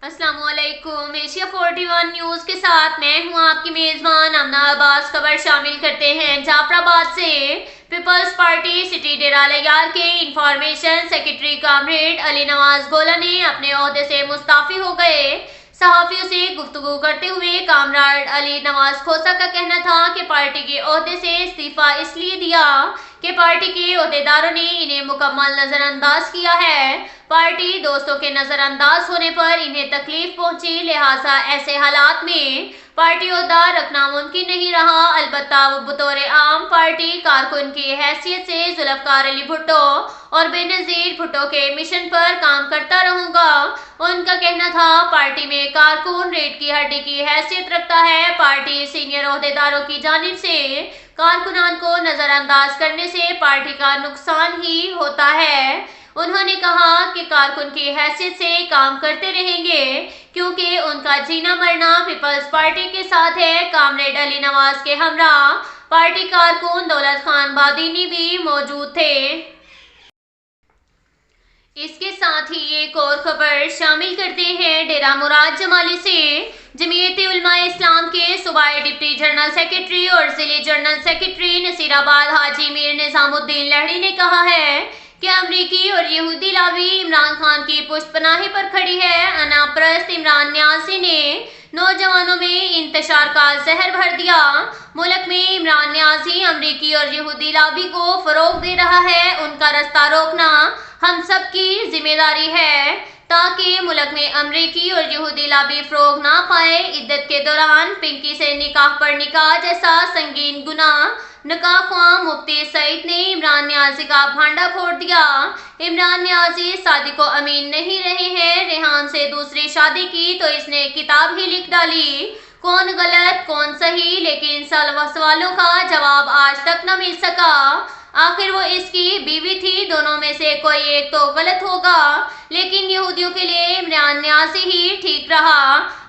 السلام علیکم۔ Asia 41 news کے ساتھ میں ہوں آپ کی میزبان امنا عباس۔ خبر شامل کرتے ہیں جعفر آباد سے۔ پیپلز پارٹی سٹی ڈیرہ لیار کے information secretary comrade Ali Nawaz گولا نے اپنے عہدے سے مستعفی ہو گئے۔ صحافیوں سے گفتگو کرتے ہوئے کامریڈ علی نواز کھوسہ کا کہنا تھا کہ پارٹی کے عہدے سے استعفیٰ اس لیے دیا کہ پارٹی کے عہدیداروں نے انہیں مکمل نظر انداز کیا ہے۔ پارٹی دوستوں کے نظر انداز ہونے پر انہیں تکلیف پہنچی، لہٰذا ایسے حالات میں پارٹی عہدہ رکھنا ممکن نہیں رہا۔ البتہ وہ بطور عام پارٹی کارکن کی حیثیت سے ذوالفقار علی بھٹو اور بینظیر بھٹو کے مشن پر کام کرتا رہوں گا۔ ان کا کہنا تھا پارٹی میں کارکن ریڑھ کی ہڈی کی حیثیت رکھتا ہے۔ پارٹی سینئر عہدیداروں کی جانب سے کارکنان کو نظر انداز کرنے سے پارٹی کا نقصان ہی ہوتا ہے۔ انہوں نے کہا کہ کارکن کی حیثیت سے کام کرتے رہیں گے کیونکہ ان کا جینا مرنا پیپلز پارٹی کے ساتھ ہے۔ کامریڈ علی نواز کے ہمراہ پارٹی کارکن دولت خان بادینی بھی موجود تھے۔ اس کے ساتھ ہی ایک اور خبر شامل کرتے ہیں ڈیرہ مراد جمالی سے۔ جمعیت علماء اسلام کے صوبائی ڈپٹی جنرل سیکرٹری اور ضلعی جنرل سیکرٹری نصیر آباد حاجی میر نظام الدین لہڑی نے کہا ہے کہ امریکی اور یہودی لابی عمران خان کی پشت پناہی پر کھڑی ہے۔ انا پرست عمران نیازی نے نوجوانوں میں انتشار کا زہر بھر دیا۔ ملک میں عمران نیازی امریکی اور یہودی لابی کو فروغ دے رہا ہے۔ ان کا رستہ روکنا ہم سب کی ذمہ داری ہے تاکہ ملک میں امریکی اور یہودی لابی فروغ نہ پائے۔ عدت کے دوران پنکی سے نکاح پر نکاح جیسا سنگین گناہ نکاح خواہ مفتی سعید نے عمران نیازی کا بھانڈا پھوڑ دیا۔ عمران نیازی صادق و امین نہیں رہے ہیں۔ ریحان سے دوسری شادی کی تو اس نے کتاب ہی لکھ ڈالی، کون غلط کون صحیح، لیکن سوالوں کا جواب آج تک نہ مل سکا۔ آخر وہ اس کی بیوی تھی، دونوں میں سے کوئی ایک تو غلط ہوگا، لیکن یہودیوں کے لیے عمران نیازی ہی ٹھیک رہا۔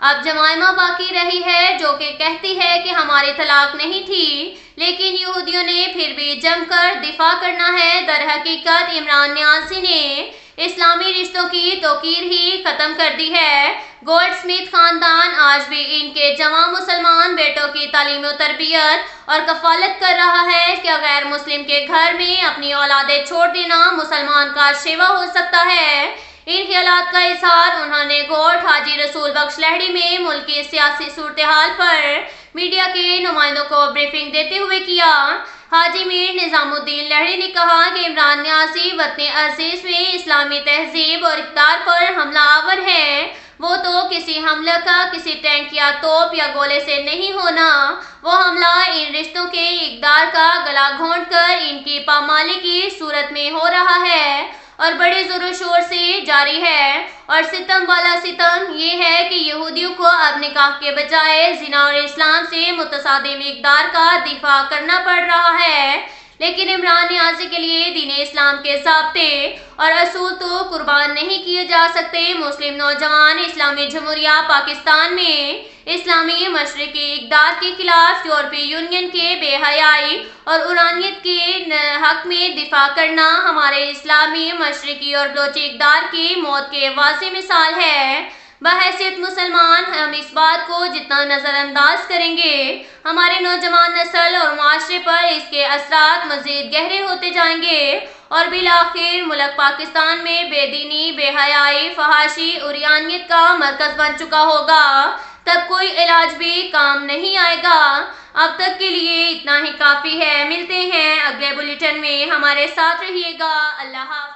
اب جمائمہ باقی رہی ہے جو کہ کہتی ہے کہ ہماری طلاق نہیں تھی، لیکن یہودیوں نے پھر بھی جم کر دفاع کرنا ہے۔ در حقیقت عمران نیازی نے اسلامی رشتوں کی توقیر ہی ختم کر دی ہے۔ گولڈ سمتھ خاندان آج بھی ان کے جوان مسلمان بیٹوں کی تعلیم و تربیت اور کفالت کر رہا ہے۔ کیا غیر مسلم کے گھر میں اپنی اولادیں چھوڑ دینا مسلمان کا شیوا ہو سکتا ہے؟ ان خیالات کا اظہار انہوں نے گوٹھ حاجی رسول بخش لہڑی میں ملک کی سیاسی صورتحال پر میڈیا کے نمائندوں کو بریفنگ دیتے ہوئے کیا۔ حاجی میر نظام الدین لہڑی نے کہا کہ عمران نیازی وطن عزیز میں اسلامی تہذیب اور اقدار پر حملہ آور ہے۔ وہ تو کسی حملہ کا کسی ٹینک یا توپ یا گولے سے نہیں ہونا، وہ حملہ ان رشتوں کے اقدار کا گلا گھونٹ کر ان کی پامالی کی صورت میں ہو رہا ہے اور بڑے زور و شور سے جاری ہے۔ اور ستم والا ستم یہ ہے کہ یہودیوں کو اب نکاح کے بجائے زنا اور اسلام سے متصادم اقدار کا دفاع کرنا پڑ رہا ہے، لیکن عمران نیازی کے لیے دین اسلام کے ضابطے اور اصول تو قربان نہیں کیے جا سکتے۔ مسلم نوجوان اسلامی جمہوریہ پاکستان میں اسلامی مشرقی اقدار کے خلاف یورپی یونین کے بے حیائی اور عرانیت کے حق میں دفاع کرنا ہمارے اسلامی مشرقی اور بلوچی اقدار کی موت کی واضح مثال ہے۔ بحیثیت مسلمان ہم اس بات کو جتنا نظر انداز کریں گے، ہمارے نوجوان نسل اور معاشرے پر اس کے اثرات مزید گہرے ہوتے جائیں گے اور بالآخر ملک پاکستان میں بے دینی، بے حیائی، فحاشی، عریانیت کا مرکز بن چکا ہوگا۔ تب کوئی علاج بھی کام نہیں آئے گا۔ اب تک کے لیے اتنا ہی کافی ہے۔ ملتے ہیں اگلے بلیٹن میں، ہمارے ساتھ رہیے گا۔ اللہ حافظ۔